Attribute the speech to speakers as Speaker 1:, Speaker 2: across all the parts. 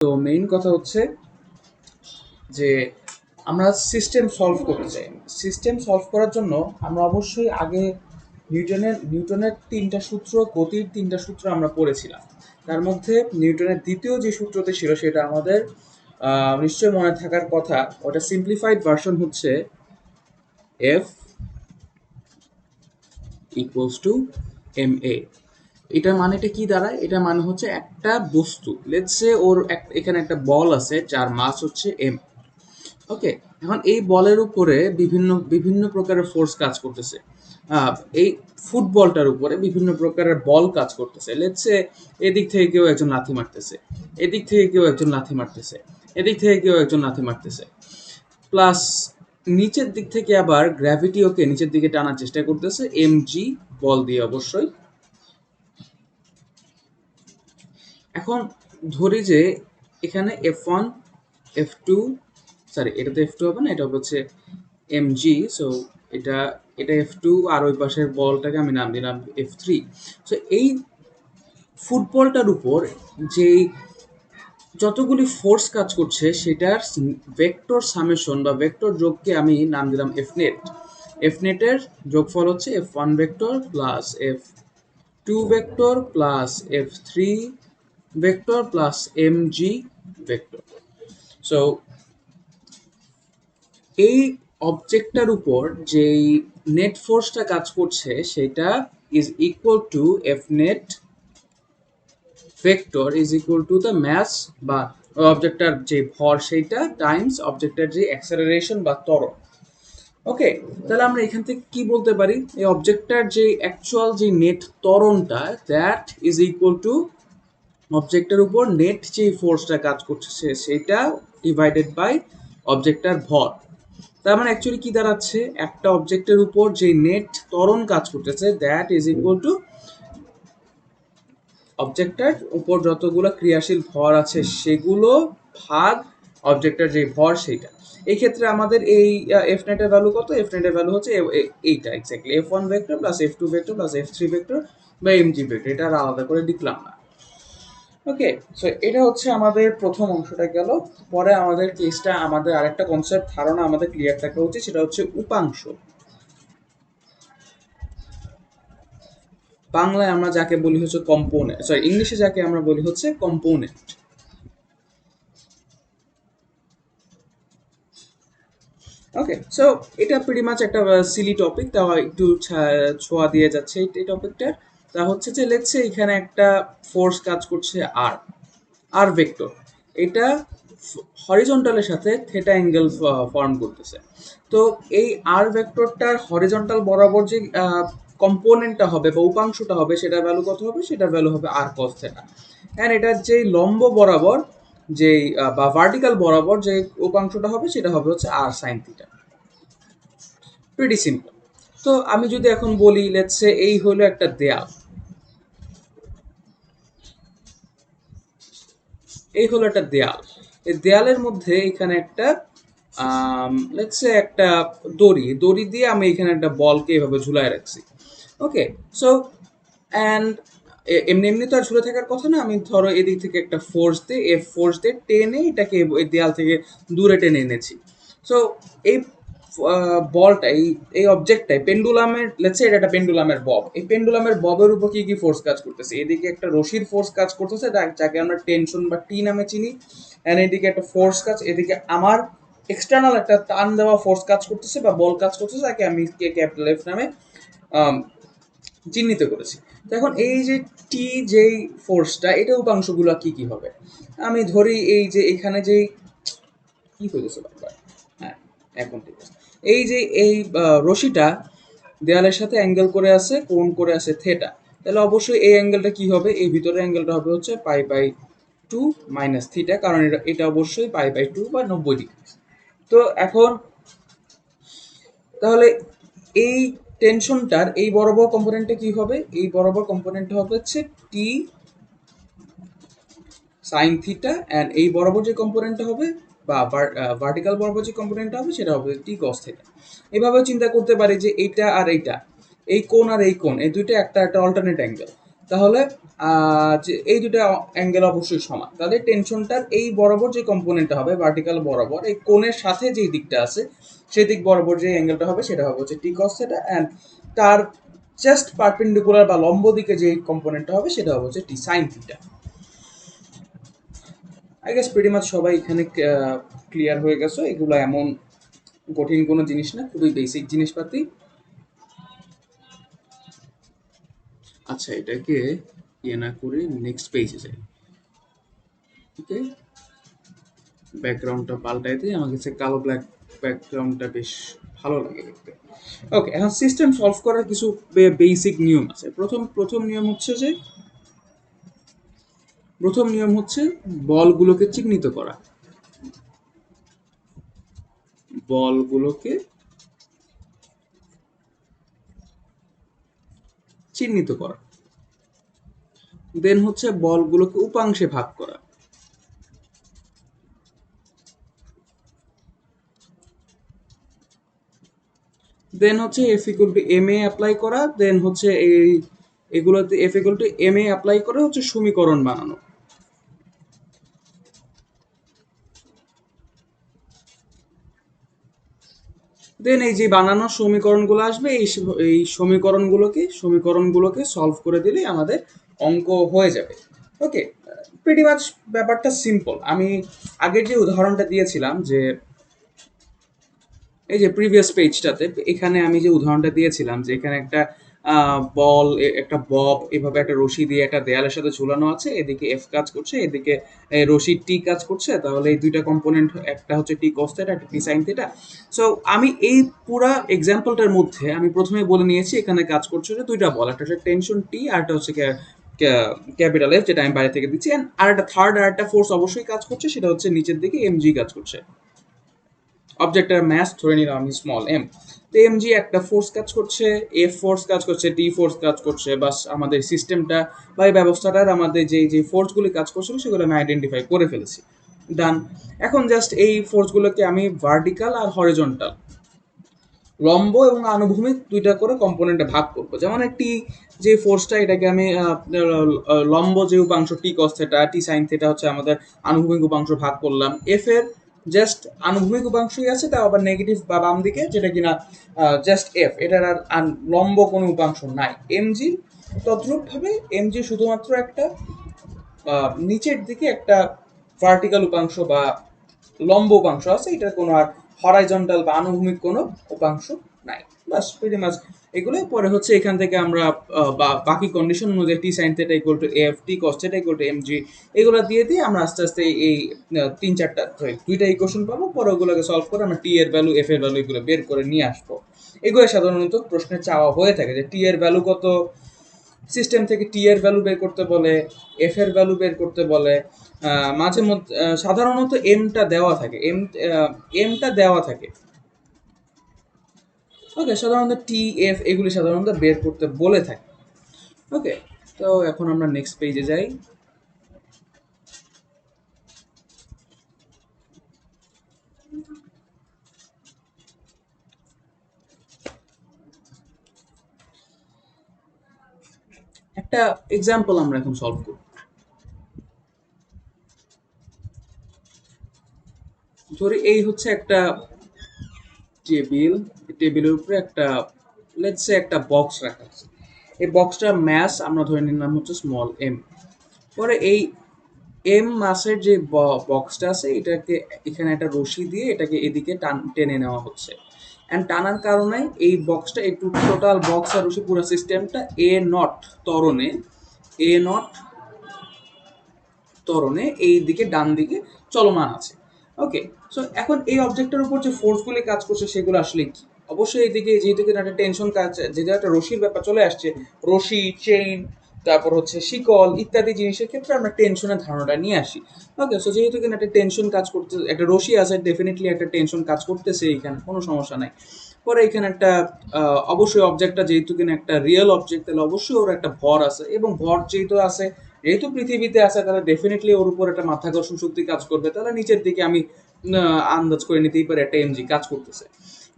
Speaker 1: তো মেইন কথা হচ্ছে যে আমরা সিস্টেম সলভ করতে চাই। সিস্টেম সলভ করার জন্য আমরা অবশ্যই আগে নিউটনের তিনটা সূত্র, গতির তিনটা সূত্র আমরা পড়েছিলাম। তার মধ্যে নিউটনের দ্বিতীয় যে সূত্রটি ছিল সেটা আমাদের নিশ্চয়ই মনে থাকার কথা। ওটা সিম্পলিফাইড ভার্সন হচ্ছে এফ ইকুয়ালস টু এম এ। এটা মানেটা কি দাঁড়ায়? এটা মানে হচ্ছে একটা বস্তু, লেটস সে ওর এখানে একটা বল আছে যার মাস হচ্ছে এম। ওকে, এখন এই বলের উপরে বিভিন্ন বিভিন্ন প্রকারের ফোর্স কাজ করতেছে। এই ফুটবলটার উপরে বিভিন্ন প্রকারের বল কাজ করতেছে। লেটস সে এদিক থেকে কেউ একজন লাথি মারতেছে, এদিক থেকে কেউ একজন লাথি মারতেছে, এদিক থেকে কেউ একজন লাথি মারতেছে। প্লাস নিচের দিক থেকে আবার গ্র্যাভিটি ওকে নিচের দিকে টানার চেষ্টা করতেছে এম জি বল দিয়ে অবশ্যই। এখন ধরি যে এখানে F1 F2, সরি এটা তো F2 হবে না, এটা হচ্ছে mg। সো এটা এটা F2 আর ওই পাশের বলটাকে আমি নাম দিলাম F3। সো এই ফুটবলটার উপর যেই যতগুলি ফোর্স কাজ করছে সেটার ভেক্টর সামেশন বা ভেক্টর যোগকে আমি নাম দিলাম Fnet। Fnet-এর যোগফল হচ্ছে F1 vector plus F2 vector plus F3 vector plus mg vector. So এই অবজেক্টটার উপর যেই নেট ফোর্সটা কাজ করছে সেটা is equal to F net vector is equal to the mass বা অবজেক্টটার যে ভর সেইটা টাইমস অবজেক্টটার যে অ্যাক্সেলারেশন বা ত্বরণ। ওকে, তাহলে আমরা এখান থেকে কি বলতে পারি? এই অবজেক্টটার যে অ্যাকচুয়াল যে নেট ত্বরণটা দ্যাট ইজ ইকুয়াল টু অবজেক্টের উপর নেট যে ফোর্সটা কাজ করছে সেটা ডিভাইডেড বাই অবজেক্টটার ভর। তার মানে অ্যাকচুয়ালি কি দাঁড়াচ্ছে? একটা অবজেক্টের উপর যে নেট ত্বরণ কাজ করতেছে দ্যাট ইজ ইকুয়াল টু অবজেক্টটার উপর যতগুলো ক্রিয়াশীল ভর আছে সেগুলো ভাগ অবজেক্টের যে ভর সেইটা। এই ক্ষেত্রে আমাদের এই এফ নেটের ভ্যালু কত? এফ নেটের ভ্যালু হচ্ছে এইটা exactly F1 vector plus F2 vector plus F3 vector বা mg ভেক্টর। এটা আর আলাদা করে লিখলাম না। ওকে, সো এটা হচ্ছে আমাদের প্রথম অংশটা গেল। পরে আমাদের কেসটা আমাদের আরেকটা কনসেপ্ট ধারণা আমাদের ক্লিয়ার থাকা উচিত, সেটা হচ্ছে উপাংশ। বাংলায় আমরা যাকে বলি হচ্ছে কম্পোনেন্ট, সরি ইংলিশে যাকে আমরা বলি হচ্ছে কম্পোনেন্ট। ওকে, সো এটা প্রিটি মাচ একটা সিলি টপিক, তাও একটু ছোঁয়া দিয়ে যাচ্ছে এই টপিকটা। তা হচ্ছে যে লেটস সে এখানে একটা ফোর্স কাজ করছে আর আর ভেক্টর, এটা হরিজন্টালের সাথে থেটা অ্যাঙ্গেল ফর্ম করতেছে। তো এই আর ভেক্টরটার হরিজন্টাল বরাবর যে কম্পোনেন্টটা হবে বা উপাংশটা হবে সেটার ভ্যালু কত হবে? সেটার ভ্যালু হবে আর কস থেটা। অ্যান্ড এটার যে লম্ব বরাবর যেই বা ভার্টিক্যাল বরাবর যে উপাংশটা হবে সেটা হবে হচ্ছে আর সাইন থিটা। Pretty simple. তো আমি যদি এখন বলি লেটস সে এই হলো একটা দেয়াল, এই হলো একটা দেয়াল। এই দেয়ালের মধ্যে এখানে একটা লেটস সে একটা দড়ি দড়ি দিয়ে আমি এখানে একটা বলকে এভাবে ঝুলায় রাখছি। ওকে, সো অ্যান্ড এমনি এমনি তো আর ঝুলে থাকার কথা না। আমি ধরো এদিক থেকে একটা ফোর্স দিয়ে টেনে এটাকে এই দেয়াল থেকে দূরে টেনে এনেছি। সো এই বলটা এই এই অবজেক্টটাই পেন্ডুলামের, লেটস সে এটা একটা পেন্ডুলামের বব। এই পেন্ডুলামের ববের উপর কি কি ফোর্স কাজ করতেছে? এদিকে একটা রশির ফোর্স কাজ করতেছে যাকে আমরা টেনশন বা টি নামে চিনি। অ্যান্ড এদিকে একটা ফোর্স কাজ, এদিকে আমার এক্সটার্নাল একটা টান দেওয়া ফোর্স কাজ করতেছে বা বল কাজ করতেছে যাকে আমি ক্যাপিটাল এফ নামে চিহ্নিত করেছি। তো এখন এই যে টি যেই ফোর্সটা, এটা উপাংশগুলো কি কি হবে? আমি ধরি এই যে এখানে যেই কি হইতেছে বারবার, হ্যাঁ এখন ঠিক আছে। এই যে এই রশিটা দেয়ালের সাথে অ্যাঙ্গেল করে আছে, কোণ করে আছে থেটা, তাহলে অবশ্যই এই অ্যাঙ্গেলটা কি হবে? এই ভিতরের অ্যাঙ্গেলটা হবে হচ্ছে π/2 মাইনাস থিটা, কারণ এটা অবশ্যই π/2 বা 90 ডিগ্রি। তো এখন তাহলে এই টেনশনটার এই বরাবর কম্পোনেন্টটা কি হবে? এই বরাবর কম্পোনেন্টটা হবে হচ্ছে টি সাইন থিটা, অ্যান্ড এই বরাবর যে কম্পোনেন্টটা হবে বা ভার্টিক্যাল বরাবর যে কম্পোনেন্টটা হবে সেটা হবে টি কস থিটা। এভাবেও চিন্তা করতে পারি যে এইটা আর এইটা, এই কোণ আর এই কোণ, এই দুইটা একটা একটা অল্টারনেট অ্যাঙ্গেল। তাহলে যে এই দুটা অ্যাঙ্গেল অবশ্যই সমান, তাহলে টেনশনটার এই বরাবর যে কম্পোনেন্টটা হবে ভার্টিক্যাল বরাবর এই কোণের সাথে যেই দিকটা আছে সেই দিক বরাবর যে অ্যাঙ্গেলটা হবে সেটা হবে হচ্ছে টি কস থিটা, অ্যান্ড তার জাস্ট পারপেন্ডিকুলার বা লম্ব দিকে যে কম্পোনেন্টটা হবে সেটা হবে হচ্ছে T sine theta. I guess pretty much সবাই এখানে ক্লিয়ার হয়ে গেছো। এগুলো এমন কঠিন কোনো জিনিস না, খুবই বেসিক জিনিসপাতি। আচ্ছা, এটাকে ইয়ে না করে নেক্সট পেজে যাই। ওকে, ব্যাকগ্রাউন্ডটা পাল্টাই দিই, আমার কাছে কালো ব্ল্যাক ব্যাকগ্রাউন্ডটা বেশ ভালো লাগে দেখতে। ওকে, এখন সিস্টেম সলভ করার কিছু বেসিক নিয়ম আছে। প্রথম নিয়ম হচ্ছে বলগুলোকে চিহ্নিত করা। বলগুলোকে চিহ্নিত করা, দেন হচ্ছে বলগুলোকে উপাংশে ভাগ করা, দেন হচ্ছে F equal to M A apply করা, দেন হচ্ছে এগুলোতে F equal to M A apply করে হচ্ছে সমীকরণ বানানো। দেন এই যে বানানো সমীকরণগুলো আসবে, এই সমীকরণগুলোকে সলভ করে দিলেই আমাদের অঙ্ক হয়ে যাবে। ওকে, প্রিটি মাচ ব্যাপারটা সিম্পল। আমি আগের যে উদাহরণটা দিয়েছিলাম, যে এই যে প্রিভিয়াস পেজটাতে, এখানে আমি যে উদাহরণটা দিয়েছিলাম যে এখানে একটা বল, একটা বব এভাবে একটা রশি দিয়ে একটা দেয়ালের সাথে ঝুলানো আছে, এদিকে এফ কাজ করছে, এদিকে রশি টি কাজ করছে, তাহলে এই দুইটা কম্পোনেন্ট, একটা হচ্ছে টি কস থিটা, একটা টি সাইন থিটা। সো আমি এই পুরা এক্সাম্পলটার মধ্যে আমি প্রথমে বলে নিয়েছি এখানে কাজ করছে যে দুইটা বল, একটা হচ্ছে টেনশন টি আর একটা হচ্ছে ক্যাপিটাল এফ, যেটা আমি বাইরে থেকে দিচ্ছি, আর একটা থার্ড আর একটা ফোর্স অবশ্যই কাজ করছে, সেটা হচ্ছে নিচের দিকে এমজি কাজ করছে। অবজেক্টের ম্যাস ধরে নিলাম আমি স্মল এম, তো এম জি একটা ফোর্স কাজ করছে, এফ ফোর্স কাজ করছে, টি ফোর্স কাজ করছে, বাস আমাদের সিস্টেমটা বা এই ব্যবস্থাটার আমাদের যে ফোর্সগুলি কাজ করছিল সেগুলো আমি আইডেন্টিফাই করে ফেলেছি। ডান। এখন জাস্ট এই ফোর্সগুলোকে আমি ভার্টিক্যাল আর হরিজন্টাল, লম্ব এবং আনুভূমিক দুইটা করে কম্পোনেন্টে ভাগ করবো। যেমন একটি যে ফোর্সটা, এটাকে আমি লম্ব যে উপাংশ টি কস থিটা, টি সাইন থিটা হচ্ছে আমাদের আনুভূমিক উপাংশ ভাগ করলাম। এফ এর জাস্ট আনুভূমিক উপাংশই আছে, তাও আবার নেগেটিভ বা বাম দিকে, যেটা কিনা জাস্ট এফ, এটার আর লম্ব কোনো উপাংশ নাই। এমজি তদ্রূপ ভাবে এমজি শুধুমাত্র একটা নিচের দিকে একটা ভার্টিক্যাল উপাংশ বা লম্ব উপাংশ আছে, এটার কোনো আর হরাইজন্টাল বা আনুভূমিক কোনো উপাংশ নাই। বাস প্রিটি মাচ এগুলো। পরে হচ্ছে এখান থেকে আমরা বাকি কন্ডিশন অনুযায়ী T sine theta equal to F, T cos theta equal to MG, এগুলো দিয়ে দিয়ে আমরা আস্তে আস্তে এই তিন চারটা দুইটা ইকুয়েশন পাবো। পরে ওগুলোকে সলভ করে আমরা টি এর ভ্যালু, এফ এর ভ্যালু এগুলো বের করে নিয়ে আসবো। এগুলো সাধারণত প্রশ্নে চাওয়া হয়ে থাকে যে টি এর ভ্যালু কত, সিস্টেম থেকে টি এর ভ্যালু বের করতে বলে, এফ এর ভ্যালু বের করতে বলে। মাঝে মধ্যে সাধারণত এমটা দেওয়া থাকে, এমটা দেওয়া থাকে। ওকে, সাধারণত টি এফ এগুলি সাধারণত বের করতে বলে থাকে। ওকে, তো এখন আমরা নেক্সট পেজে যাই। একটা এক্সাম্পল আমরা এখন সলভ করব। ধরি এই হচ্ছে একটা টেবিল, টেবিলের উপরে একটা লেটস সে একটা বক্স রাখা আছে। এই বক্সটার ম্যাস আমরা ধরে নিলাম হচ্ছে স্মল এম। পরে এই এম মাসের যে বক্সটা আছে, এটাকে এখানে একটা রশি দিয়ে এটাকে এদিকে টেনে নেওয়া হচ্ছে, অ্যান্ড টানার কারণে এই বক্সটা, একটু টোটাল বক্স আর রশি পুরো সিস্টেমটা এ নট ত্বরণে, এ নট ত্বরণে এই দিকে ডান দিকে চলমান আছে। ওকে, সো এখন এই অবজেক্টের উপর যে ফোর্সগুলি কাজ করছে সেগুলো আসলে কি? অবশ্যই এইদিকে যেহেতু একটা টেনশন কাজ, যেহেতু একটা রশির ব্যাপার চলে আসছে, রশি, চেইন, তারপর হচ্ছে শিকল ইত্যাদি জিনিসের ক্ষেত্রে আমরা টেনশনের ধারণাটা নিয়ে আসি। ওকে, সো যেহেতু কিনা একটা টেনশন কাজ করতে, একটা রশি আছে, ডেফিনেটলি একটা টেনশন কাজ করতেছে, এখানে কোনো সমস্যা নাই। পরে এখানে একটা অবশ্যই অবজেক্টটা যেহেতু কিনা একটা রিয়েল অবজেক্ট, তাহলে অবশ্যই ওর একটা ভর আছে, এবং ভর যেহেতু আছে, যেহেতু পৃথিবীতে আছে, তাহলে ডেফিনেটলি ওর উপর একটা মাধ্যাকর্ষণ শক্তি কাজ করবে, তাহলে নিচের দিকে আমি আন্দাজ করে নিতেই পারি একটা এমজি কাজ করতেছে।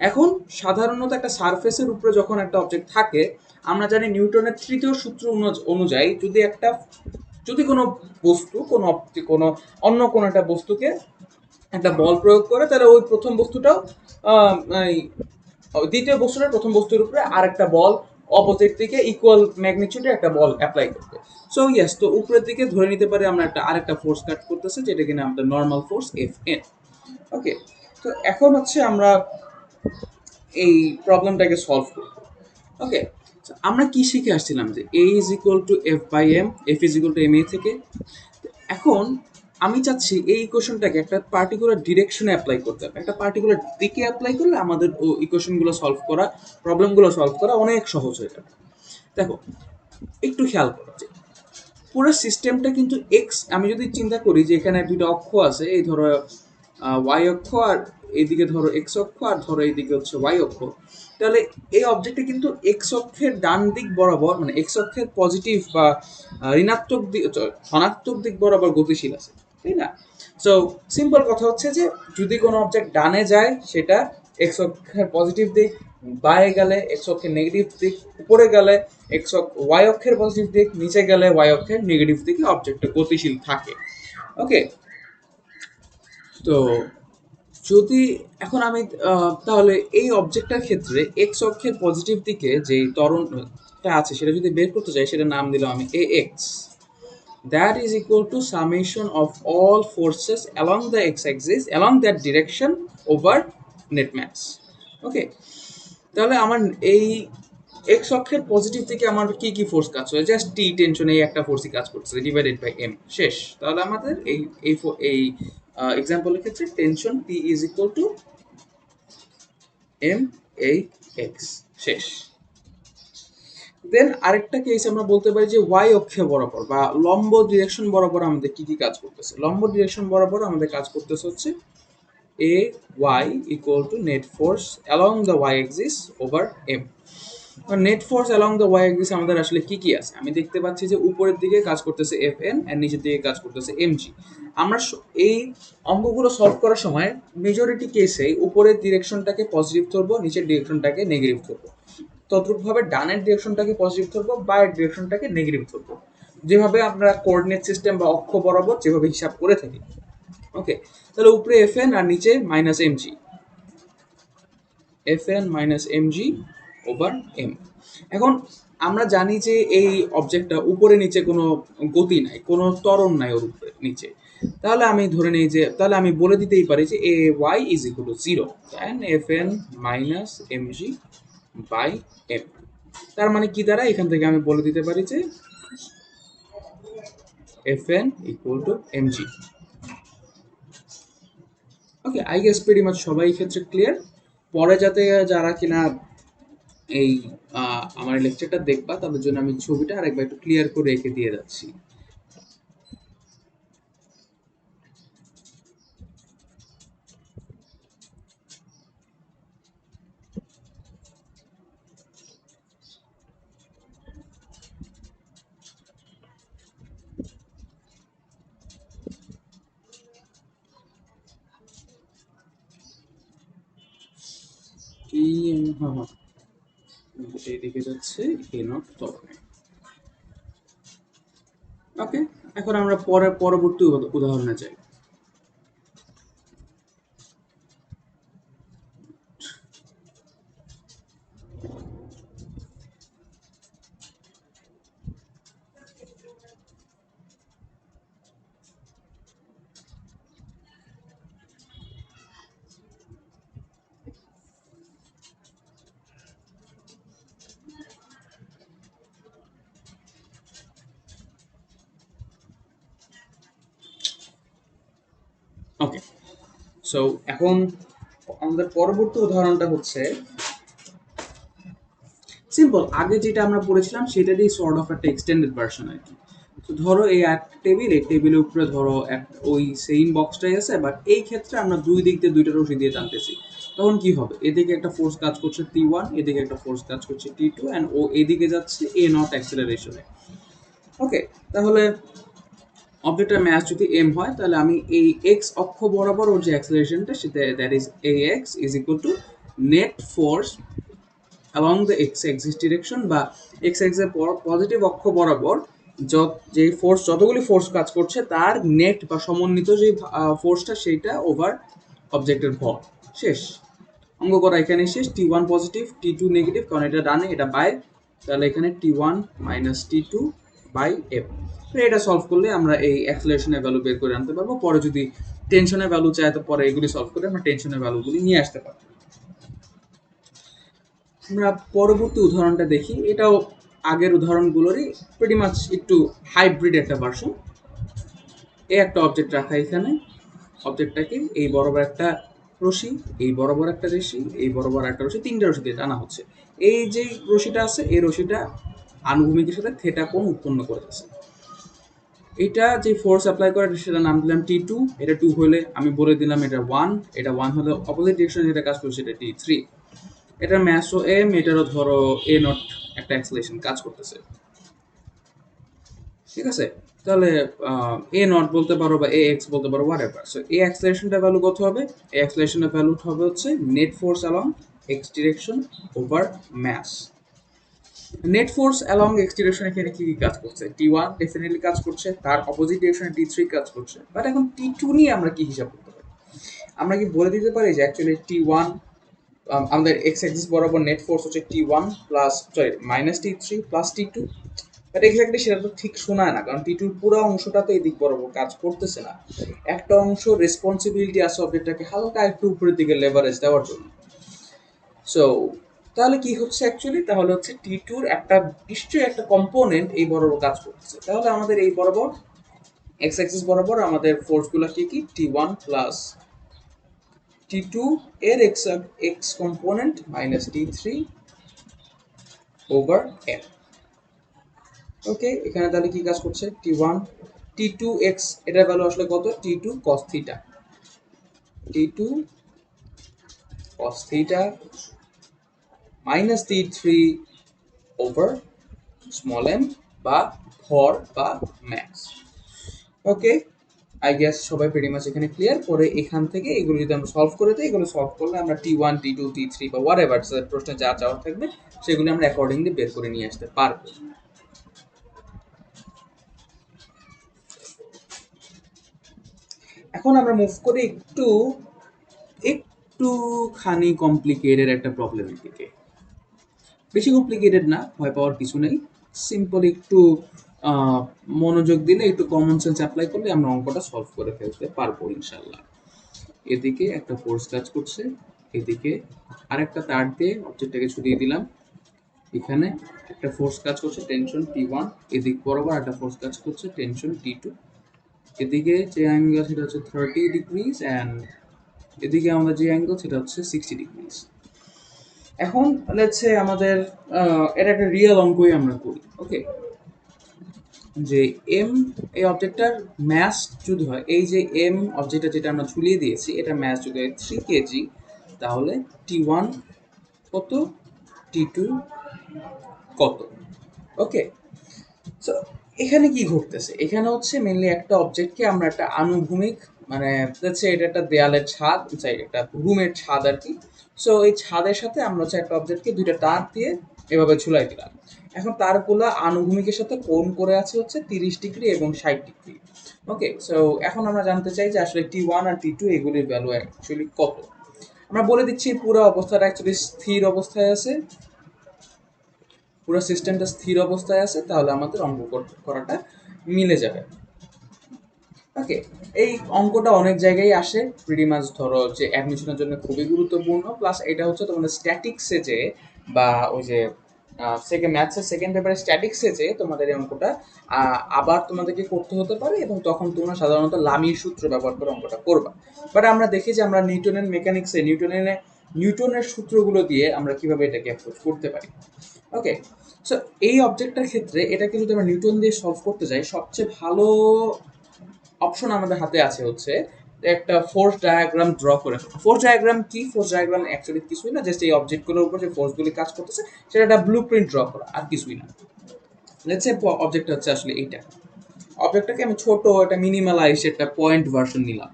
Speaker 1: এখন সাধারণত একটা সারফেসের উপরে যখন একটা অবজেক্ট থাকে, আমরা জানি নিউটনের তৃতীয় সূত্র অনুযায়ী যদি কোনো বস্তু কোনো অন্য কোনো একটা বস্তুকে একটা বল প্রয়োগ করে, তাহলে ওই প্রথম বস্তুটাও এই দ্বিতীয় বস্তুটার প্রথম বস্তুর উপরে আরেকটা বল অপোজিট দিকে ইকুয়াল ম্যাগনিটিউডে একটা বল অ্যাপ্লাই করবে। সো ইয়েস, তো উপরের দিকে ধরে নিতে পারি আমরা আরেকটা ফোর্স কাট করতেছে, যেটা কিনা আমাদের নর্মাল ফোর্স এফ এন। ওকে, তো এখন হচ্ছে আমরা এই প্রবলেমটাকে সলভ করব। ওকে, আমরা কি শিখে আসছিলাম যে A is equal to F by M, F is equal to M A থেকে। এখন আমি চাচ্ছি এই ইকুয়েশনটাকে একটা পার্টিকুলার ডিরেকশনে অ্যাপ্লাই করতে হবে, একটা পার্টিকুলার দিকে অ্যাপ্লাই করলে আমাদের ইকুয়েশনগুলো সলভ করা, প্রবলেমগুলো সলভ করা অনেক সহজ হয়ে যাবে। দেখো, একটু খেয়াল করো যে পুরো সিস্টেমটা কিন্তু এক্স, আমি যদি চিন্তা করি যে এখানে দুইটা অক্ষ আছে, এই ধরো ওয়াই অক্ষ, আর এইদিকে ধরো এক্স অক্ষ, আর ধরো এইদিকে হচ্ছে ওয়াই অক্ষ, তাহলে এই অবজেক্টে কিন্তু এক্স অক্ষের ডান দিক বরাবর, মানে এক্স অক্ষের পজিটিভ বা ঋণাত্মক দিক, ধনাত্মক দিক বরাবর গতিশীল আছে, তাই না? সো সিম্পল কথা হচ্ছে যে যদি কোনো অবজেক্ট ডানে যায় সেটা এক্স অক্ষের পজিটিভ দিক, বায়ে গেলে এক্স অক্ষের নেগেটিভ দিক, উপরে গেলে ওয়াই অক্ষের পজিটিভ দিক, নিচে গেলে ওয়াই অক্ষের নেগেটিভ দিকে অবজেক্টটা গতিশীল থাকে। ওকে, তো যদি এখন আমি তাহলে এই অবজেক্টটার ক্ষেত্রে এক্স অক্ষের পজিটিভ দিকে যে ত্বরণটা আছে সেটা যদি বের করতে চাই, সেটা নাম দিলাম আমি এ x, that is equal to summation of all forces along the x-axis along that direction over net mass. ওকে, তাহলে আমার এই এক্স অক্ষের পজিটিভ থেকে আমার কি কি ফোর্স কাজ করে, জাস্ট টি টেনশন এই একটা ফোর্সই কাজ করছে ডিভাইডেড বাই এম, শেষ। তাহলে আমাদের এই এক্সাম্পলের ক্ষেত্রে tension T is equal to M এই এক্স, শেষ। দেন আরেকটা কেস আমরা বলতে পারি যে ওয়াই অক্ষে বরাবর বা লম্ব ডিরেকশন বরাবর আমাদের কি কি কাজ করতেছে। লম্ব ডিরেকশন বরাবর আমাদের কাজ করতেছে হচ্ছে A Y equal to net force along the Y axis over M. Net force along the Y axis আমাদের আসলে কি কি আছে, আমি দেখতে পাচ্ছি যে উপরের দিকে কাজ করতেছে এফ এন আর নিচের দিকে কাজ করতেছে এম জি। আমরা এই অঙ্কগুলো সলভ করার সময় মেজরিটি কেসে উপরের ডিরেকশনটাকে পজিটিভ ধরবো, নিচের ডিরেকশনটাকে নেগেটিভ ধরবো। তদ্রূপভাবে ডানের ডিরেকশনটাকে পজিটিভ ধরবো, বায়ের ডিরেকশনটাকে নেগেটিভ ধরবো, যেভাবে আমরা কোঅর্ডিনেট সিস্টেম বা অক্ষ বরাবর যেভাবে হিসাব করে থাকি। ওকে, তাহলে উপরে এফ এন আর নিচে minus M G, F N minus M G over M. এখন আমরা জানি যে এই অবজেক্টটা উপরে নিচে কোনো গতি নাই, কোনো ত্বরণ নাই ওর উপরে নিচে, তাহলে আমি ধরে নিই যে, তাহলে আমি বলে দিতেই পারি যে A Y is equal to zero and F N minus M G by M. তার মানে কি দ্বারা, এখান থেকে আমি বলে দিতে পারি যে F N equal to M G. Okay, I guess pretty much সবাই এই ক্ষেত্রে ক্লিয়ার। পরে যাতে যারা কিনা এই আমার লেকচারটা দেখবা, তাদের জন্য আমি ছবিটা আরেকবার একটু ক্লিয়ার করে রেখে দিয়ে যাচ্ছি। হ্যাঁ, এইদিকে যাচ্ছে এ নট ত্বরণে। ওকে, এখন আমরা পরবর্তী উদাহরণে যাই। ওকে, সো এখন আমাদের পরবর্তী উদাহরণটা হচ্ছে সিম্পল, আগে যেটা আমরা পড়েছিলাম সেটারই সর্ট অফ একটা এক্সটেন্ডেড ভার্সন আর কি। তো ধরো এই এক টেবিল, এই টেবিলের উপরে ধরো ওই সেম বক্সটাই আছে, বাট এই ক্ষেত্রে আমরা দুই দিক দিয়ে দুইটা রশি দিয়ে টানতেছি। তখন কি হবে, এদিকে একটা ফোর্স কাজ করছে টি ওয়ান, এদিকে একটা ফোর্স কাজ করছে টি টু, অ্যান্ড ও এদিকে যাচ্ছে এ নট অ্যাক্সেলারেশনে। ওকে, তাহলে অবজেক্টের ম্যাস যদি এম হয়, তাহলে আমি এই এক্স অক্ষ বরাবর ওর যে অ্যাক্সেলারেশনটা সেটা that is a x is equal to net force along the x axis direction বা x axis পজিটিভ অক্ষ বরাবর যে ফোর্স যতগুলি ফোর্স কাজ করছে তার নেট বা সমন্বিত যে ফোর্সটা সেইটা ওভার অবজেক্টের ভর। শেষ, অঙ্ক করা এখানে শেষ। T1 পজিটিভ, T2 নেগেটিভ, কারণ এটা ডানে এটা বাই, তাহলে এখানে T1 minus T2 by F। এটা সলভ করলে আমরা এই অ্যাক্সেলারেশনের ভ্যালু বের করে আনতে পারবো। পরে যদি টেনশনের ভ্যালু চাই তো পরে এগুলি সলভ করে আমরা টেনশনের ভ্যালুগুলি নিয়ে আসতে পারবো। আমরা পরবর্তী উদাহরণটা দেখি। এটাও আগের উদাহরণগুলোরই প্রিটি মাচ একটু হাইব্রিড একটা ভার্সন। এই একটা অবজেক্ট রাখা এখানে, অবজেক্টটাকে এই বরাবর একটা রশি, এই বরাবর একটা রশি, এই বরাবর একটা রশি, তিনটা রশি দিয়ে টানা হচ্ছে। এই যে রশিটা আছে এই রশিটা আনুভূমিকের সাথে থেটা কোণ উৎপন্ন করেছে। এটা যে ফোর্স অ্যাপ্লাই করে সেটা নাম দিলাম T2, এটা 2 হলে আমি বলে দিলাম এটা 1, এটা 1 হলে অপোজিট ডিরেকশনে যেটা কাজ করছে এটা T3। এটার ম্যাসও m, এটারও ধরো a নট একটা অ্যাক্সেলারেশন কাজ করতেছে, ঠিক আছে? তাহলে a নট বলতে পারো বা ax বলতে পারো হোয়াটএভার। সো এই অ্যাক্সেলারেশনটার ভ্যালু কত হবে? এই অ্যাক্সেলারেশনের ভ্যালু হবে হচ্ছে net force along x direction over mass. Net force along x direction এখানে কি কি কাজ করছে? T1 ডেফিনেটলি কাজ করছে, তার অপোজিট ডিরেকশনে T3 কাজ করছে। বাট এখন T2 নিয়ে আমরা কি হিসাব করতে পারি? আমরা কি বলে দিতে পারি যে অ্যাকচুয়ালি T1 আমাদের এক্স অ্যাক্সিস বরাবর নেট ফোর্স হচ্ছে T1 plus minus T3 plus T2? But exactly সেটা তো ঠিক শোনায় না, কারণ T2 পুরো অংশটা তো এই দিক বরাবর কাজ করতেছে না। একটা অংশ রেসপন্সিবিলিটি আছে অবজেক্টটাকে হালকা একটু উপরের দিকে লেভারেজ দেওয়ার জন্য। সো তাহলে কি হচ্ছে অ্যাকচুয়ালি? তাহলে হচ্ছে T2 একটা নিশ্চয়ই একটা কম্পোনেন্ট এই বরাবর কাজ করতেছে। তাহলে আমাদের এই বরাবর এক্স অ্যাক্সিস বরাবর আমাদের ফোর্সগুলো কি কি? T1 প্লাস T2 এর x component minus T3 over F। ওকে, এখানে তাহলে কি কাজ করছে? T1 T2 x, এটার ভ্যালু আসলে কত? T2 cos theta, T2 cos theta minus T3 over small m বা ভর বা ম্যাস। ওকে, আই গেস সবাই প্রিটি মাচ এখানে ক্লিয়ার। পরে এখান থেকে এগুলো যদি আমরা সলভ করে দিই, এগুলো সলভ করলে আমরা T1 T2 T3 বা হোয়াট এভার প্রশ্নে যা চাওয়ার থাকবে সেগুলো আমরা অ্যাকর্ডিংলি বের করে নিয়ে আসতে পারবো। এখন আমরা মুভ করে একটুখানি কমপ্লিকেটেড একটা প্রবলেমের দিকে। বেশি কমপ্লিকেটেড না, ভয় পাওয়ার কিছু নেই। সিম্পল একটু মনোযোগ দিলে, একটু কমন সেন্স অ্যাপ্লাই করলে আমরা অঙ্কটা সলভ করে ফেলতে পারবো ইনশাল্লাহ। এদিকে একটা ফোর্স কাজ করছে, এদিকে আরেকটা তার দিয়ে অবজেক্টটাকে ছড়িয়ে দিলাম। এখানে একটা ফোর্স কাজ করছে টেনশন T1, এদিক বরাবর একটা ফোর্স কাজ করছে টেনশন T2। এদিকে যে অ্যাঙ্গেল সেটা হচ্ছে 30 ডিগ্রিজ অ্যান্ড এদিকে আমাদের যে অ্যাঙ্গেল সেটা হচ্ছে 60 ডিগ্রিজ। এখন লেটস সে আমাদের এটা একটা রিয়েল অঙ্কই আমরা করি। ওকে, যে এম এই অবজেক্টটার ম্যাস যদি হয়, এই যে এম অবজেক্টটা যেটা আমরা ঝুলিয়ে দিয়েছি এটা ম্যাস যদি হয় 3 কেজি, তাহলে T1 কত, T2 কত? ওকে, সো এখানে কি ঘটতেছে? এখানে হচ্ছে মেনলি একটা অবজেক্টকে আমরা একটা আনুভূমিক, মানে হচ্ছে এটা একটা দেয়ালের ছাদ, একটা রুমের ছাদ আর কি। সো এই ছাদের সাথে আমরা হচ্ছে একটা অবজেক্টকে দুইটা তার দিয়ে এভাবে ঝুলাই দিলাম। এখন তারগুলো আনুভূমিকের সাথে কোণ করে আছে হচ্ছে 30 ডিগ্রি এবং 60 ডিগ্রি। ওকে, সো এখন আমরা জানতে চাই যে আসলে T1 আর T2 এগুলির ভ্যালু অ্যাকচুয়ালি কত। আমরা বলে দিচ্ছি পুরো অবস্থাটা অ্যাকচুয়ালি স্থির অবস্থায় আছে, পুরো সিস্টেমটা স্থির অবস্থায় আছে, তাহলে আমাদের অঙ্ক করাটা মিলে যাবে। ওকে, এই অঙ্কটা অনেক জায়গায় আসে, প্রিটি মাচ ধরো যে অ্যাডমিশনের জন্য খুবই গুরুত্বপূর্ণ। প্লাস এটা হচ্ছে তোমাদের স্ট্যাটিক্সে যে বা ওই যে ম্যাথসের সেকেন্ড পেপারে স্ট্যাটিক্সে যে তোমাদের এই অঙ্কটা আবার তোমাদেরকে করতে হতে পারে, এবং তখন তোমরা সাধারণত লামির সূত্র ব্যবহার করে অঙ্কটা করবা। বাট আমরা দেখি যে আমরা নিউটনের মেকানিক্সে নিউটনের সূত্রগুলো দিয়ে আমরা কিভাবে এটাকে অ্যাপ্রোচ করতে পারি। ওকে, সো এই অবজেক্টটার ক্ষেত্রে এটাকে যদি আমরা নিউটন দিয়ে সলভ করতে যাই, সবচেয়ে ভালো অপশন আমাদের হাতে আছে হচ্ছে একটা ফোর্স ডায়াগ্রাম ড্র করে। ফোর্স ডায়াগ্রাম কি? ফোর্স ডায়াগ্রাম অ্যাকচুয়ালি কিছুই না, জাস্ট এই অবজেক্টগুলোর উপর যে ফোর্সগুলি কাজ করতেছে সেটা একটা ব্লু প্রিন্ট ড্র করা, আর কিছুই না। লেটস সে অবজেক্টটা হচ্ছে আসলে এইটা। অবজেক্টটাকে আমি ছোট একটা মিনিমালাইজ একটা পয়েন্ট ভার্সন নিলাম।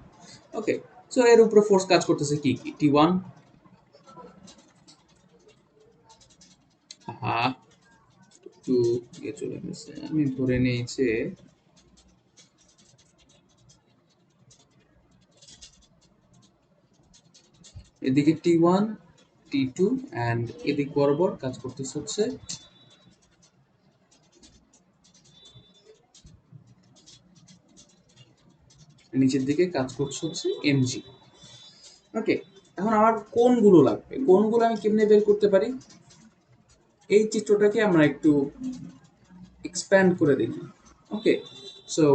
Speaker 1: ওকে, সো এর উপরে ফোর্স কাজ করতেছে কি কি? T1 একটু চলে গেছে, আমি ধরে নেই যে এদিকে T1 T2 অ্যান্ড এদিক বরাবর কাজ করতেছে হচ্ছে নিচের দিকে কাজ করছে হচ্ছে mg। ওকে, এখন আমার কোণগুলো লাগবে। কোণগুলো আমি কেমনে বের করতে পারি? এই চিত্রটাকে আমরা একটু এক্সপ্যান্ড করে দেখি। ওকে, সো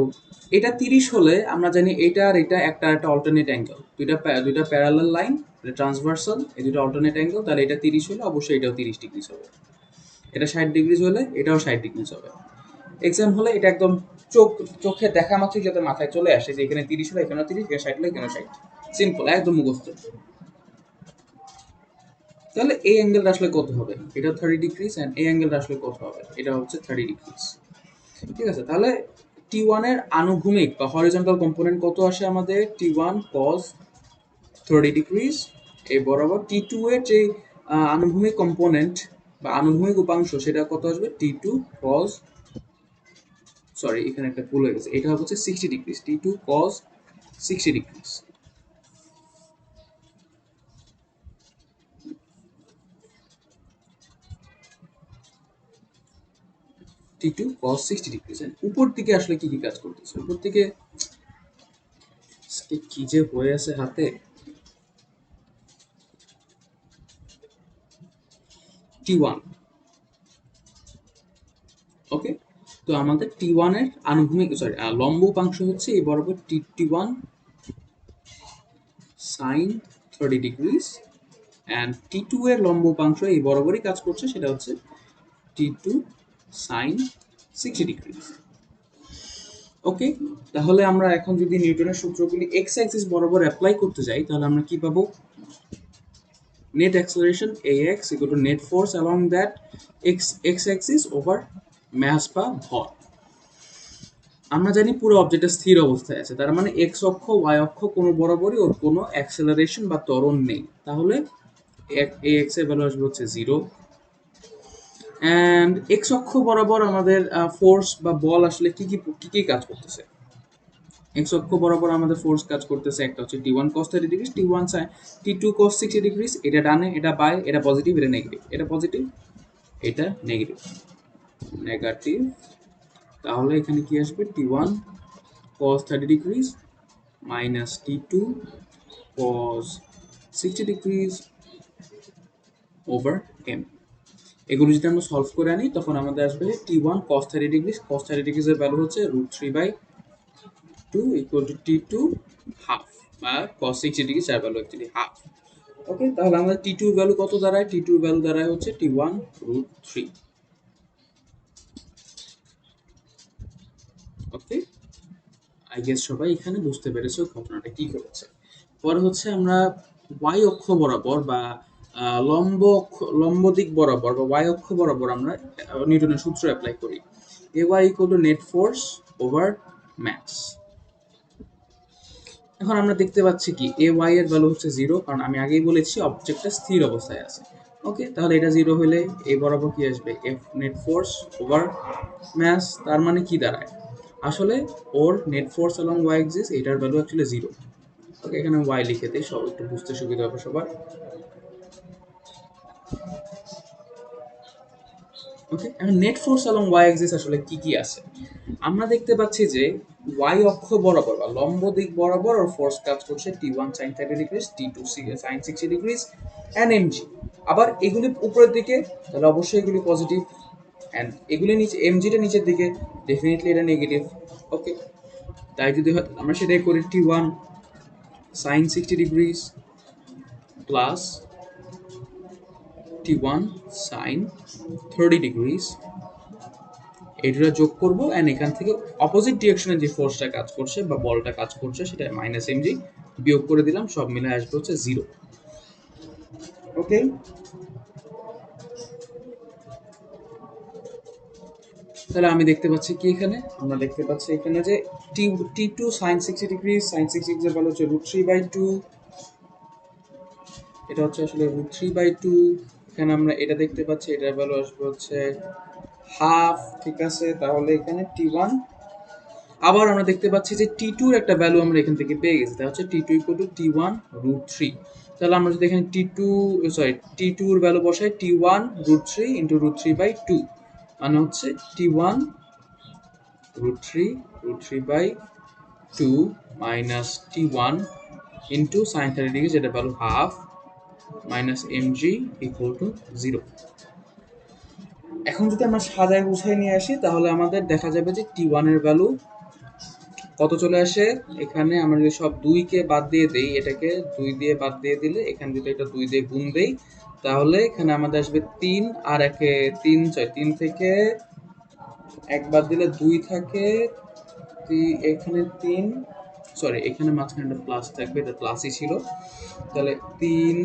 Speaker 1: এটা 30 হলে আমরা জানি এটা আর এটা একটা অল্টারনেট অ্যাঙ্গেল, দুইটা প্যারালাল লাইন, এটা ট্রান্সভার্সাল, এই দুটো অল্টারনেট অ্যাঙ্গেল, তাহলে এটা 30 হলে অবশ্যই এটাও 30 ডিগ্রিজ হবে। এটা 60 ডিগ্রিজ হলে এটাও 60 ডিগ্রিজ হবে। এক্সাম হলে এটা একদম চোখে দেখা মাত্রই যাতে মাথায় চলে আসে যে এখানে 30 হলে এখানে 30, এখানে 60 হলে এখানে 60। সিম্পল, একদম মুখস্থ। তাহলে এই অ্যাঙ্গেলটা আসলে কত হবে? এটা 30 ডিগ্রিজ, অ্যান্ড এই অ্যাঙ্গেলটা আসলে কত হবে? এটা হচ্ছে 30 ডিগ্রিজ। ঠিক আছে, তাহলে T1 এর আনুভূমিক বা হরিজন্টাল কম্পোনেন্ট কত আসে আমাদের? T1 cos 30 ডিগ্রিজ এই বরাবর। T2 এর যে আনুভূমিক কম্পোনেন্ট বা আনুভূমিক উপাংশ সেটা কত আসবে? T2 cos, সরি এখানে একটা ভুল হয়ে গেছে, এটা হচ্ছে 60 degrees, T2 cos 60 degrees. T2 cos 60 degrees. উপর দিকে আসলে কি কি কাজ করতেছে? উপর দিকে কি যে হয়ে আছে হাতে। T1, ওকে, তো আমাদের T1 এর আনুভূমিক লম্ব উপাংশ হচ্ছে এই বরাবর T1 sin 30 degrees, and T2 এর লম্ব উপাংশ এই বরাবরই কাজ করছে, সেটা হচ্ছে T2 sin 60 ডিগ্রিজ। ওকে, তাহলে আমরা এখন যদি নিউটনের সূত্রগুলি এক্স অ্যাক্সিস বরাবর অ্যাপ্লাই করতে যাই তাহলে আমরা কি পাবো? net acceleration ax equal to net force along that x axis over mass বা ভর। আমরা জানি পুরো অবজেক্টটা স্থির অবস্থায় আছে, তার মানে এক্স অক্ষ ওয়াই অক্ষ কোনো বরাবরই ওর কোনো অ্যাক্সেলারেশন বা ত্বরণ নেই, তাহলে ax এর ভ্যালু আসবে হচ্ছে 0। অ্যান্ড এক্স অক্ষ বরাবর আমাদের ফোর্স বা বল আসলে কি কাজ করতেছে? এক্স অক্ষ বরাবর আমাদের ফোর্স কাজ করতেছে, একটা হচ্ছে T1 cos 30 degrees, T2 cos 60 degrees, এটা ডানে, এটা বাই, এটা পজিটিভ, এটা নেগেটিভ, এটা পজিটিভ, এটা নেগেটিভ, নেগেটিভ। তাহলে এখানে কি আসবে? T1 cos 30 degrees minus T2 cos 60 degrees over m। এগুলো যদি আমরা সলভ করে আনি তখন আমাদের আসবে T1 cos 30 ডিগ্রিজ, cos 30 ডিগ্রিজের ভ্যালু হচ্ছে √3/2 ইকুয়াল টু T2 হাফ, বা cos 60 ডিগ্রি যার ভ্যালু অ্যাকচুয়ালি হাফ। ওকে, তাহলে আমাদের T2 এর ভ্যালু কত দাঁড়ায়? T2 এর ভ্যালু দাঁড়ায় হচ্ছে T1 √3। ওকে, আই গেস সবাই এখানে বুঝতে পেরেছো ঘটনাটা কি ঘটেছে। পরে হচ্ছে আমরা y অক্ষ বরাবর বা লম্ব দিক বরাবর বা y অক্ষ বরাবর আমরা নিউটনের সূত্র অ্যাপ্লাই করি। Ay equal to net force over mass. এখন আমরা দেখতে পাচ্ছি কি Ay এর ভ্যালু হচ্ছে 0, কারণ আমি আগেই বলেছি অবজেক্টটা স্থির অবস্থায় আছে। ওকে, তাহলে এটা 0 হলে এই বরাবর কি আসবে? F net force over mass. তার মানে কি দাঁড়ায়? আসলে ওর net force along y axis এটার ভ্যালু অ্যাকচুয়ালি 0। ওকে, এখানে y লিখে দিই, সব একটু বুঝতে সুবিধা হবে সবার। ওকে, এখন net force along y axis আসলে কি কি আছে? আমরা দেখতে পাচ্ছি যে y অক্ষ বরাবর বা লম্ব দিক বরাবর ওর ফোর্স কাজ করছে T1 sin 30 degrees, T2 sin 60 degrees and mg। আবার এগুলি উপরের দিকে, তাহলে অবশ্যই এগুলি পজিটিভ, এন্ড এগুলি নিচে, mgটা নিচের দিকে, ডেফিনেটলি এটা নেগেটিভ। ওকে, তাই যদি হয় আমরা সেটাই করি, T1 sin 60 degrees plus T1 sin 30 degrees, এটা যোগ করব, এন্ড এখান থেকে অপোজিট ডিরেকশনে যে ফোর্সটা কাজ করছে বা বলটা কাজ করছে সেটা মাইনাস mg, বিয়োগ করে দিলাম, সব মিলে আসবে হচ্ছে 0। ওকে, তাহলে আমি দেখতে পাচ্ছি কি এখানে? আমরা দেখতে পাচ্ছি এখানে যে T2 sin 60 degree, sin 60 degree এর ভ্যালু হচ্ছে √3/2, এটা হচ্ছে আসলে √3/2 এখানে আমরা এটা দেখতে পাচ্ছি, এটার ভ্যালু আসবে হচ্ছে হাফ, ঠিক আছে। তাহলে এখানে T1, আবার আমরা দেখতে পাচ্ছি যে T2 এর একটা ভ্যালু আমরা এখান থেকে পেয়ে গেছি, তা হচ্ছে T2 ইকুয়াল টু T1√3। তাহলে আমরা যদি এখানে T2 এর ভ্যালু বসাই, T1√3 ইন্টু √3/2, মানে হচ্ছে T1√3 minus T1 into sine 30 degree, যেটা value half, minus mg equal to 0। এখন যদি আমরা সাজায় গুছায় নিয়ে আসি, তাহলে আমাদের দেখা যাবে যে T1 এর ভ্যালু কত চলে আসে। এখানে আমরা যদি সব 2 কে বাদ দিয়ে দেই, এটাকে 2 দিয়ে বাদ দিয়ে দিলে, এখানে যদি এটা 2 দিয়ে গুণ দেই, তাহলে এখানে আমাদের আসবে 3, আর একে 3 থেকে 1 বাদ দিলে 2 থাকে, এখানে 3, সরি এখানে মাঝখানে একটা প্লাস থাকবে, এটা প্লাসই ছিল। তাহলে 3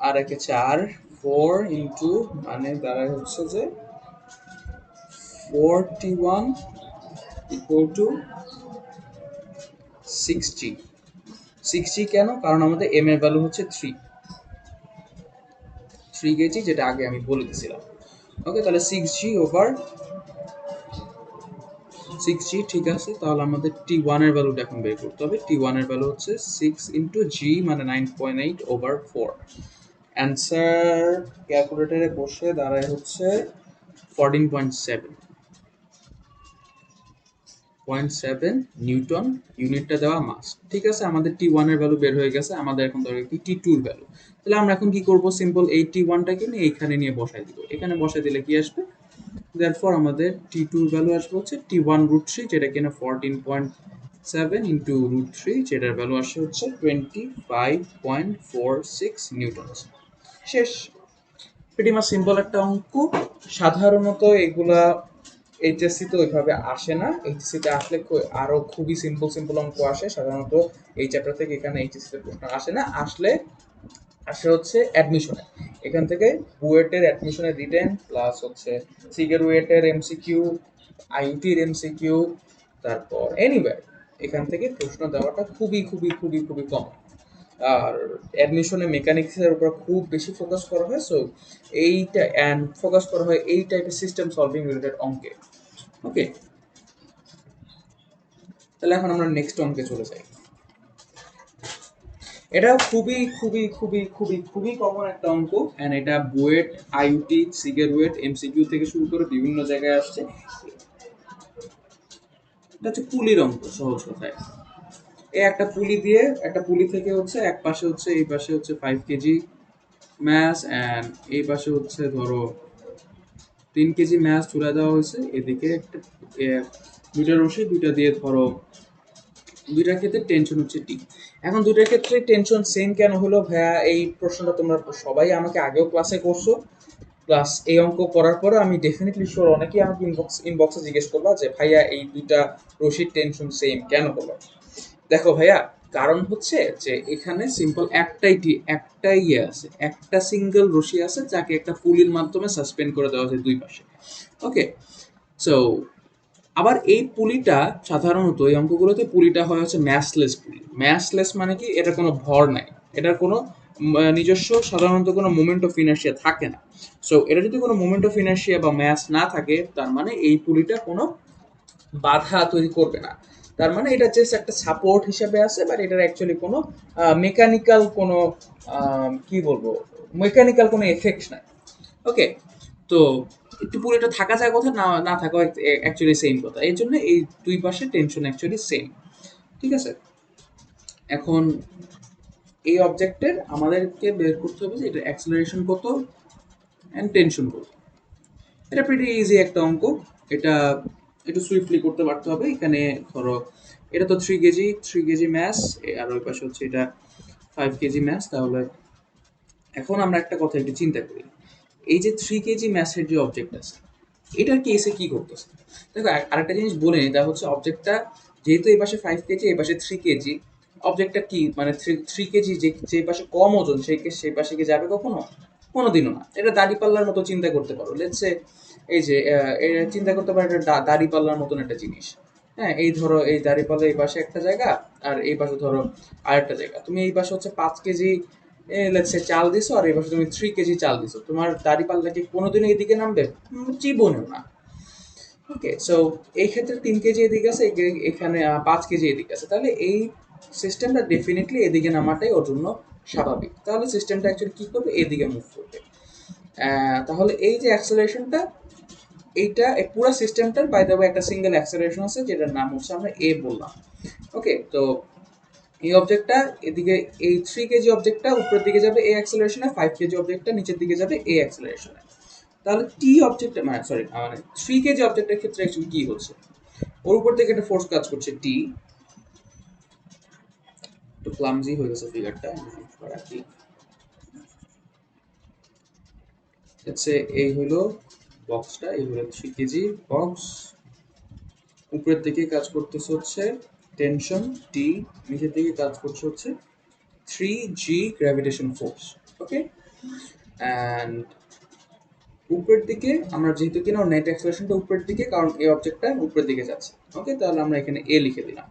Speaker 1: আর একে 4, 4 ইন্টু, মানে দাঁড়ায় হচ্ছে যে 41 ইকুয়াল টু 6G। 6G কেন? কারণ আমাদের m এর ভ্যালু হচ্ছে 3 কেজি, যেটা আগে আমি বলে দিয়েছিলাম। ওকে, তাহলে 6G, ঠিক আছে। তাহলে আমাদের T1 এর ভ্যালুটা এখন বের করতে হবে। T1 এর ভ্যালু হচ্ছে 6 ইন্টু G, মানে 9.8/4। অ্যান্সার ক্যালকুলেটরে বসে দাঁড়ায় হচ্ছে 14.7 নিউটন, ইউনিটটা দেওয়া মাস, ঠিক আছে। আমাদের T1 এর ভ্যালু বের হয়ে গেছে, আমাদের এখন দরকার কি T2 এর ভ্যালু। তাহলে আমরা এখন কি করব, সিম্পল এই T1টাকে নিয়ে এইখানে নিয়ে বসাই দিব। এখানে বসাই দিলে কি আসবে, therefore আমাদের T2 এর ভ্যালু আসবে হচ্ছে T1√3, যেটা কিনা 14.7 ইন্টু √3, যেটার ভ্যালু আসে হচ্ছে 25.46 নিউটন। শেষ। প্রিটি মাচ সিম্পল একটা অঙ্ক। সাধারণত এগুলা এইচএসসি তে ওইভাবে আসে না, এইচএসসি তে আসলে আরো খুবই সিম্পল সিম্পল অঙ্ক আসে। সাধারণত এই চ্যাপ্টার থেকে এখানে এইচএসসি তে প্রশ্ন আসে না, আসে হচ্ছে অ্যাডমিশনে। এখান থেকে বুয়েটের অ্যাডমিশনের রিটেন প্লাস হচ্ছে সিগেরুয়েটের এমসিকিউ, আইইউটির এমসিকিউ, তারপর এনিওয়্যার এখান থেকে প্রশ্ন দেওয়াটা খুবই খুবই খুবই খুবই কম। আর অ্যাডমিশনে মেকানিক্সের উপর খুব বেশি ফোকাস করা হয়, সো এইটা অ্যান্ড ফোকাস করা হয় এই টাইপের সিস্টেম সলভিং রিলেটেড অঙ্কে। ওকে, তাহলে এখন আমরা নেক্সট অঙ্কে চলে যাই। এটা খুবই খুবই খুবই খুবই খুবই কমন একটা অঙ্ক, এন্ড এটা বুয়েট, আইইউটি, সিগেরুয়েট, এমসিকিউ থেকে শুরু করে বিভিন্ন জায়গায় আসছে। এটা হচ্ছে পুলির অঙ্ক, সহজ কথায়। এই একটা পুলি থেকে হচ্ছে এক পাশে হচ্ছে, এই পাশে হচ্ছে 5 কেজি ম্যাস, এন্ড এই পাশে হচ্ছে ধরো 3 কেজি ম্যাস তুলে দেওয়া হয়েছে। এদিকে একটা দুইটা রশি, দুইটা দিয়ে ধরো, দুইটার ক্ষেত্রে টেনশন হচ্ছে টি। এখন দুইটার ক্ষেত্রে টেনশন সেম কেন হলো ভাইয়া, এই প্রশ্নটা তোমরা সবাই আমাকে আগেও ক্লাসে করছো। প্লাস এই অঙ্ক করার পরে আমি ডেফিনেটলি শিওর অনেকেই আমাকে ইনবক্সে জিজ্ঞেস করবা যে ভাইয়া এই দুইটা রশির টেনশন সেম কেন হলো। দেখো ভাইয়া, কারণ হচ্ছে যে এখানে সিম্পল একটাই ইয়ে আছে, একটা সিঙ্গেল রশি আছে, যাকে একটা পুলির মাধ্যমে সাসপেন্ড করে দেওয়া হয়েছে দুই পাশে। ওকে, সো আবার এই পুলিটা সাধারণত এই অঙ্কগুলোতে পুলিটা হয় হচ্ছে ম্যাসলেস পুলি। ম্যাসলেস মানে কি, এটা কোনো ভর নাই, এটার কোনো নিজস্ব সাধারণত কোনো মোমেন্ট অফ ইনার্শিয়া থাকে না। সো এটা যদি কোনো মোমেন্ট অফ ইনার্শিয়া বা ম্যাস না থাকে, তার মানে এই পুলিটা কোনো বাধা তৈরি করবে না। তার মানে এটা জাস্ট একটা সাপোর্ট হিসেবে আছে, বাট এটার অ্যাকচুয়ালি কোনো মেকানিক্যাল কোনো কি বলবো, মেকানিক্যাল কোনো এফেক্ট নাই। ওকে, তো একটু পুরোটা থাকা যায় কথা, না না থাকা অ্যাকচুয়ালি সেম কথা। এই জন্য এই দুই পাশে টেনশন অ্যাকচুয়ালি সেম, ঠিক আছে। এখন এই অবজেক্টের আমাদেরকে বের করতে হবে যে এটা অ্যাক্সেলারেশন কত অ্যান্ড টেনশন কত। এটা প্রিটি ইজি একটা অঙ্ক, এটা একটু সুইফটলি করতে পারতে হবে। এখানে ধরো এটা তো 3 কেজি ম্যাস, আর ওই পাশে হচ্ছে এটা 5 কেজি ম্যাস। তাহলে এখন আমরা একটা কথা একটু চিন্তা করি, এই যে 3 কেজি ম্যাসের যে অবজেক্ট আছে, এটার কেসে কি করতেছে। দেখো আরেকটা জিনিস বলে নিই, তা হচ্ছে অবজেক্টটা যেহেতু এই পাশে 5 কেজি, এই পাশে 3 কেজি, অবজেক্টটা কি মানে 3 কেজি যে পাশে কম ওজন সেই পাশে কি যাবে কখনো? কোনোদিনও না। এটা দাড়িপাল্লার মতো চিন্তা করতে পারো। লেটস সে এই যে চিন্তা করতে পারো এটা দাড়িপাল্লার মতন একটা জিনিস। হ্যাঁ, এই ধরো এই দাড়িপাল্লা এই পাশে একটা জায়গা, আর এই পাশে ধরো আরেকটা জায়গা। তুমি এই পাশে হচ্ছে 5 কেজি লেটস সে চাল দিছো আর এবার তুমি 3 কেজি চাল দিছো, তোমার দাড়ি পাল্লা কি কোনোদিনও এইদিকে নামবে? জীবনেও না। ওকে, সো এই ক্ষেত্রে 3 কেজি এদিকে আছে, এখানে 5 কেজি এদিকে আছে, তাহলে এই সিস্টেমটা ডেফিনেটলি এদিকে নামাটাই ওর জন্য স্বাভাবিক। তাহলে সিস্টেমটা অ্যাকচুয়ালি কী করবে, এদিকে মুভ করবে। তাহলে এই যে অ্যাক্সেলারেশনটা, এইটা এই পুরো সিস্টেমটার বাই দ্য ওয়ে একটা সিঙ্গেল অ্যাক্সেলারেশন আছে যেটার নাম হচ্ছে আমরা এ বললাম। ওকে, তো এই অবজেক্টটা এদিকে, এই 3 কেজি অবজেক্টটা উপরের দিকে যাবে এ অ্যাক্সেলারেশনে, 5 কেজি অবজেক্টটা নিচের দিকে যাবে এ অ্যাক্সেলারেশনে। তাহলে টি অবজেক্ট মানে সরি মানে 3 কেজি অবজেক্টের ক্ষেত্রে অ্যাকচুয়ালি কি হচ্ছে, ওর উপর থেকে একটা ফোর্স কাজ করছে টি। একটু ক্লামজি হয়ে গেছে ফিগারটা রাখি। হচ্ছে এই হলো বক্সটা, এই হলো 3 কেজি বক্স, উপরের দিকে কাজ করতেছে হচ্ছে টেনশন টি, নিচের দিকে কাজ করছে হচ্ছে 3G gravitation force. Okay, and উপরের দিকে আমরা যেহেতু কিনা নেট অ্যাক্সেলারেশনটা উপরের দিকে, কারণ এই অবজেক্টটা উপরের দিকে যাচ্ছে। ওকে, তাহলে আমরা এখানে এ লিখে দিলাম।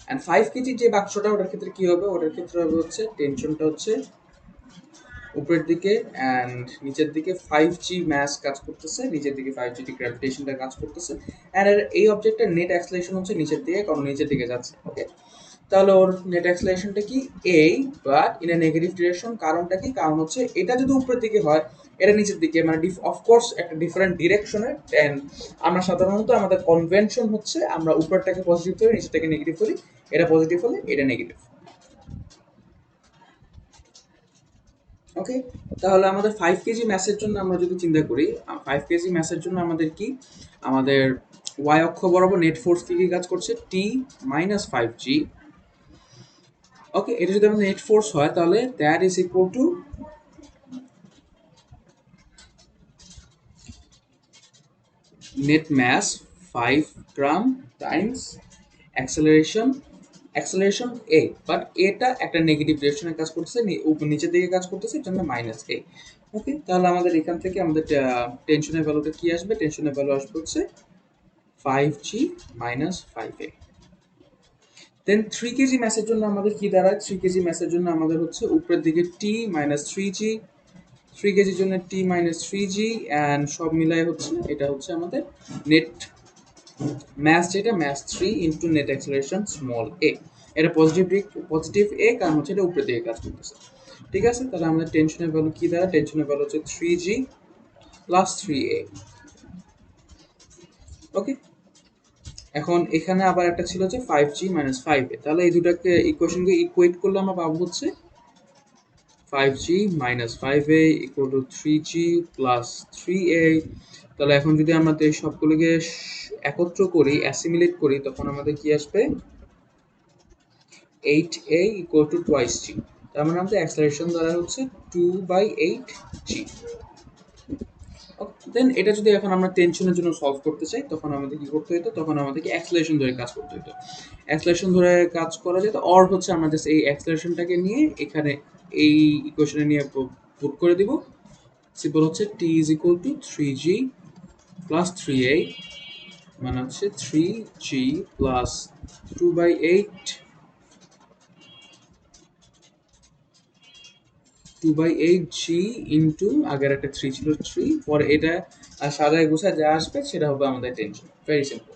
Speaker 1: অ্যান্ড 5 কেজি যে বাক্সটা, ওটার ক্ষেত্রে কি হবে, ওটার ক্ষেত্রে হবে হচ্ছে টেনশনটা হচ্ছে উপরের দিকে অ্যান্ড নিচের দিকে 5G ম্যাস কাজ করতেছে, নিচের দিকে 5G গ্র্যাভিটেশনটা কাজ করতেছে, অ্যান্ড এই অবজেক্টের নেট অ্যাক্সেলারেশন হচ্ছে নিচের দিকে, কারণ নিচের দিকে যাচ্ছে। ওকে, তাহলে ওর নেট অ্যাক্সেলারেশনটা কি এই, but in a negative direction. কারণটা কি, কারণ হচ্ছে এটা যদি উপরের দিকে হয়, এটা নিচের দিকে, মানে অফকোর্স একটা ডিফারেন্ট ডিরেকশনে। অ্যান্ড আমরা সাধারণত আমাদের কনভেনশন হচ্ছে আমরা উপরটাকে পজিটিভ করি, নিচেরটাকে নেগেটিভ করি, এটা পজিটিভ হলে এটা নেগেটিভ। ওকে, তাহলে আমাদের 5 কেজি ম্যাসের জন্য আমরা যদি চিন্তা করি, 5 কেজি ম্যাসের জন্য আমাদের কি, আমাদের ওয়াই অক্ষ বরাবর নেট ফোর্স কি কি কাজ করছে, টি মাইনাস 5G। ওকে, এটা যদি আমাদের নেট ফোর্স হয় তাহলে that is equal to net mass 5 gram times acceleration, acceleration A, but এটা একটা নেগেটিভ ডিরেকশনে কাজ করতেছে, নিচের দিকে কাজ করতেছে, এর জন্য মাইনাস এ। ওকে, তাহলে আমাদের এখান থেকে আমাদের টেনশনের ভ্যালুটা কি আসবে, টেনশনের ভ্যালু আসবে হচ্ছে 5G মাইনাস 5A। দেন 3 কেজি ম্যাসের জন্য আমাদের কি দাঁড়ায়, 3 কেজি ম্যাসের জন্য আমাদের হচ্ছে উপরের দিকে টি মাইনাস 3G, 3 কেজির জন্য টি মাইনাস 3G, অ্যান্ড সব মিলাই হচ্ছে এটা হচ্ছে আমাদের নেট ম্যাস, যেটা mass 3 into net acceleration small A. এটা পজিটিভ দিক, পজিটিভ এ, কারণ হচ্ছে এটা উপরের দিকে কাজ করতেছে। ঠিক আছে, তাহলে আমাদের টেনশনের ভ্যালু কি দাঁড়ায়, টেনশনের ভ্যালু হচ্ছে 3G প্লাস 3A। ওকে, এখন এখানে আবার একটা ছিল যে 5G মাইনাস 5A, তাহলে এই দুটাকে ইকুয়েশনকে ইকুয়েট করলে আমরা পাবো হচ্ছে 5G minus 5A equal to 3G plus 3A। তাহলে এখন যদি আমরা এই সবগুলোকে একত্র করি, অ্যাসিমিলেট করি, তখন আমাদের কি আসবে, 8A equal to twice G। তার মানে আমাদের অ্যাক্সেলারেশন দ্বারা হচ্ছে 2/8G। দেন এটা যদি এখন আমরা টেনশনের জন্য সলভ করতে চাই, তখন আমাদের কি করতে হতো, তখন আমাদেরকে অ্যাক্সেলারেশন ধরে কাজ করতে হতো। অ্যাক্সেলারেশন ধরে কাজ করা যেত, অর হচ্ছে আমরা জাস্ট এই অ্যাক্সেলারেশনটাকে নিয়ে এখানে এই ইকুয়েশনে নিয়ে পুট করে দিব। সিম্পল হচ্ছে T is equal to 3G plus 3A, মানে হচ্ছে 3G প্লাস 2/8 2/8G ইন্টু আগের একটা 3 ছিল 3, পরে এটা সাজায় গোছায় যা আসবে সেটা হবে আমাদের টেনশন। Very simple.